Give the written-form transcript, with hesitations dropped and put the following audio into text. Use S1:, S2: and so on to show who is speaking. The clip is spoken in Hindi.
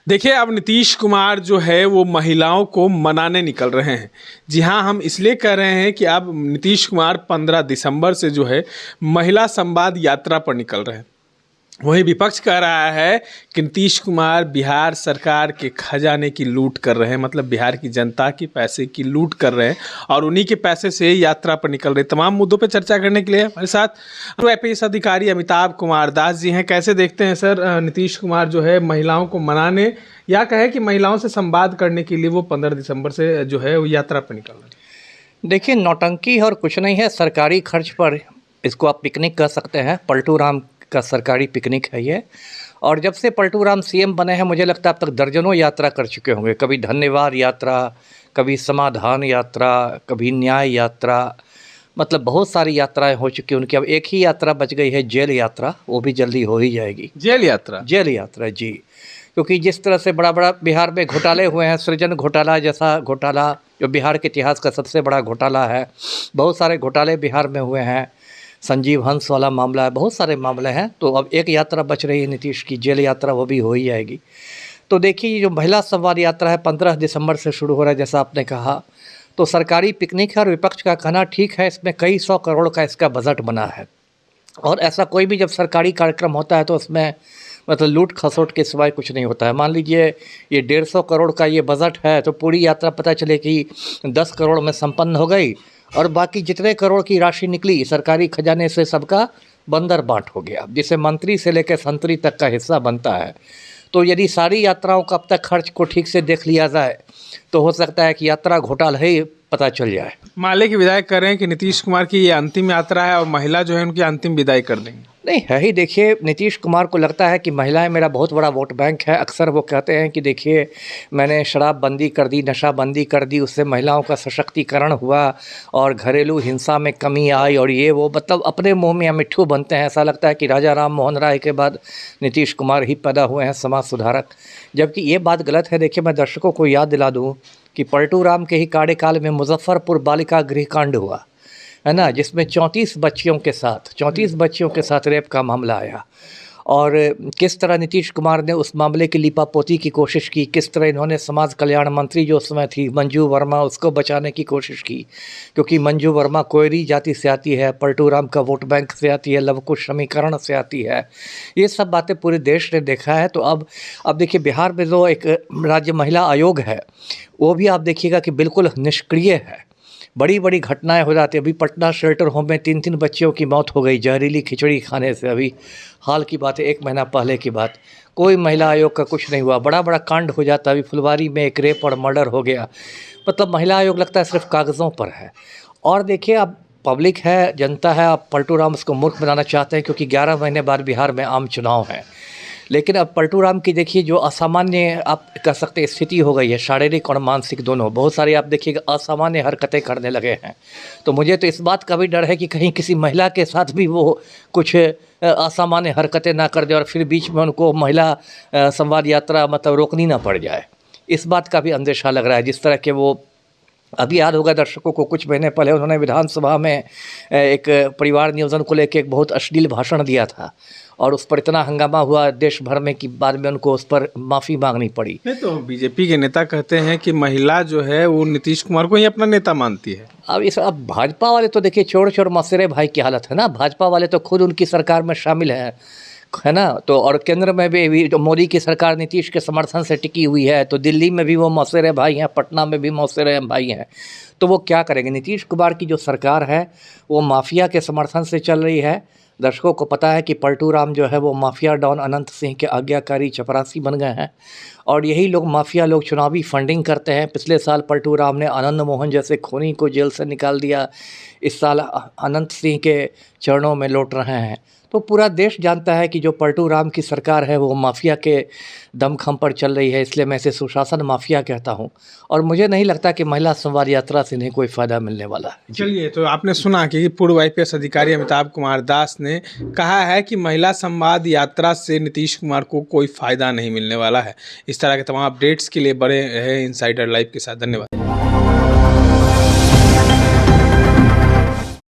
S1: देखिए, अब नीतीश कुमार जो है वो महिलाओं को मनाने निकल रहे हैं। जी हाँ, हम इसलिए कह रहे हैं कि अब नीतीश कुमार 15 दिसंबर से जो है महिला संवाद यात्रा पर निकल रहे हैं। वहीं विपक्ष कह रहा है कि नीतीश कुमार बिहार सरकार के खजाने की लूट कर रहे हैं, मतलब बिहार की जनता की पैसे की लूट कर रहे हैं और उन्हीं के पैसे से यात्रा पर निकल रहे हैं। तमाम मुद्दों पर चर्चा करने के लिए हमारे साथ IPS अधिकारी अमिताभ कुमार दास जी हैं। कैसे देखते हैं सर, नीतीश कुमार जो है महिलाओं को मनाने या कहे कि महिलाओं से संवाद करने के लिए वो 15 दिसंबर से जो है वो यात्रा पर निकल रहे हैं?
S2: देखिए, नौटंकी और कुछ नहीं है, सरकारी खर्च पर इसको आप पिकनिक कह सकते हैं। पलटू राम का सरकारी पिकनिक है ये। और जब से पलटू राम CM बने हैं, मुझे लगता है अब तक दर्जनों यात्रा कर चुके होंगे। कभी धन्यवाद यात्रा, कभी समाधान यात्रा, कभी न्याय यात्रा, मतलब बहुत सारी यात्राएं हो चुकी हैं उनकी। अब एक ही यात्रा बच गई है, जेल यात्रा, वो भी जल्दी हो ही जाएगी।
S1: जेल यात्रा?
S2: जेल यात्रा जी, क्योंकि जिस तरह से बड़ा बड़ा बिहार में घोटाले हुए हैं, सृजन घोटाला जैसा घोटाला जो बिहार के इतिहास का सबसे बड़ा घोटाला है, बहुत सारे घोटाले बिहार में हुए हैं, संजीव हंस वाला मामला है, बहुत सारे मामले हैं। तो अब एक यात्रा बच रही है नीतीश की, जेल यात्रा, वो भी हो ही जाएगी। तो देखिए, ये जो महिला संवाद यात्रा है 15 दिसंबर से शुरू हो रहा है, जैसा आपने कहा, तो सरकारी पिकनिक है। और विपक्ष का कहना ठीक है, इसमें कई 100 करोड़ का इसका बजट बना है। और ऐसा कोई भी जब सरकारी कार्यक्रम होता है तो उसमें मतलब लूट खसोट के सिवाय कुछ नहीं होता है। मान लीजिए ये 150 करोड़ का ये बजट है, तो पूरी यात्रा पता चले कि 10 करोड़ में संपन्न हो गई और बाकी जितने करोड़ की राशि निकली सरकारी खजाने से सबका बंदर बांट हो गया, जिसे मंत्री से लेकर संतरी तक का हिस्सा बनता है। तो यदि सारी यात्राओं का अब तक खर्च को ठीक से देख लिया जाए तो हो सकता है कि यात्रा घोटाला ही पता चल जाए।
S1: माले के विधायक कह रहे हैं कि नीतीश कुमार की ये अंतिम यात्रा है और महिला जो है उनकी अंतिम विदाई कर देंगे।
S2: नहीं है ही। देखिए, नीतीश कुमार को लगता है कि महिलाएं मेरा बहुत बड़ा वोट बैंक है। अक्सर वो कहते हैं कि देखिए, मैंने शराब बंदी कर दी, नशा बंदी कर दी, उससे महिलाओं का सशक्तिकरण हुआ और घरेलू हिंसा में कमी आई और ये वो, मतलब अपने मुंह में मिट्ठू बनते हैं। ऐसा लगता है कि राजा राम मोहन राय के बाद नीतीश कुमार ही पैदा हुए हैं समाज सुधारक, जबकि ये बात गलत है। देखिए, मैं दर्शकों को याद दिला दूँ कि पलटू राम के ही कार्यकाल में मुजफ्फरपुर बालिका गृह कांड हुआ है ना, जिसमें 34 बच्चियों के साथ रेप का मामला आया। और किस तरह नीतीश कुमार ने उस मामले की लीपापोती की कोशिश की, किस तरह इन्होंने समाज कल्याण मंत्री जो उस समय थी मंजू वर्मा, उसको बचाने की कोशिश की, क्योंकि मंजू वर्मा कोयरी जाति से आती है, पलटू राम का वोट बैंक से आती है, लवकुश समीकरण से आती है। ये सब बातें पूरे देश ने देखा है। तो अब देखिए, बिहार में जो एक राज्य महिला आयोग है वो भी आप देखिएगा कि बिल्कुल निष्क्रिय है। बड़ी बड़ी घटनाएं हो जाती है। अभी पटना शेल्टर होम में 3 बच्चियों की मौत हो गई जहरीली खिचड़ी खाने से। अभी हाल की बात है, 1 महीना पहले की बात। कोई महिला आयोग का कुछ नहीं हुआ। बड़ा बड़ा कांड हो जाता है। अभी फुलवारी में एक रेप और मर्डर हो गया। मतलब महिला आयोग लगता है सिर्फ कागज़ों पर है। और देखिए, अब पब्लिक है, जनता है, अब पलटू राम उसको मूर्ख बनाना चाहते हैं, क्योंकि 11 महीने बाद बिहार में आम चुनाव है। लेकिन अब पलटू राम की देखिए जो असामान्य आप कह सकते हैं स्थिति हो गई है, शारीरिक और मानसिक दोनों, बहुत सारी आप देखिएगा असामान्य हरकतें करने लगे हैं। तो मुझे तो इस बात का भी डर है कि कहीं किसी महिला के साथ भी वो कुछ असामान्य हरकतें ना कर दे और फिर बीच में उनको महिला संवाद यात्रा मतलब रोकनी ना पड़ जाए। इस बात का भी अंदेशा लग रहा है। जिस तरह के वो अभी याद होगा दर्शकों को, कुछ महीने पहले उन्होंने विधानसभा में एक परिवार नियोजन को लेकर एक बहुत अश्लील भाषण दिया था और उस पर इतना हंगामा हुआ देश भर में कि बाद में उनको उस पर माफ़ी मांगनी पड़ी।
S1: नहीं तो बीजेपी के नेता कहते हैं कि महिला जो है वो नीतीश कुमार को ही अपना नेता मानती है।
S2: अब भाजपा वाले तो देखिए चोर चोर मौसेरे भाई की हालत है ना। भाजपा वाले तो खुद उनकी सरकार में शामिल है ना। तो और केंद्र में भी जो मोदी की सरकार नीतीश के समर्थन से टिकी हुई है, तो दिल्ली में भी वो मौसेरे भाई हैं, पटना में भी मौसेरे भाई हैं। तो वो क्या करेंगे? नीतीश कुमार की जो सरकार है वो माफिया के समर्थन से चल रही है। दर्शकों को पता है कि पलटू राम जो है वो माफिया डॉन अनंत सिंह के आज्ञाकारी चपरासी बन गए हैं और यही लोग माफिया लोग चुनावी फंडिंग करते हैं। पिछले साल पलटू राम ने आनंद मोहन जैसे खूनी को जेल से निकाल दिया। इस साल अनंत सिंह के चरणों में लौट रहे हैं। तो पूरा देश जानता है कि जो पलटू राम की सरकार है वो माफिया के दमखम पर चल रही है। इसलिए मैं इसे सुशासन माफिया कहता हूं और मुझे नहीं लगता कि महिला संवाद यात्रा से इन्हें कोई फ़ायदा मिलने वाला है।
S1: चलिए, तो आपने सुना कि पूर्व IPS अधिकारी अमिताभ कुमार दास ने कहा है कि महिला संवाद यात्रा से नीतीश कुमार को कोई फ़ायदा नहीं मिलने वाला है। इस तरह के तमाम अपडेट्स के लिए बड़े रहे इनसाइडर लाइव के साथ। धन्यवाद।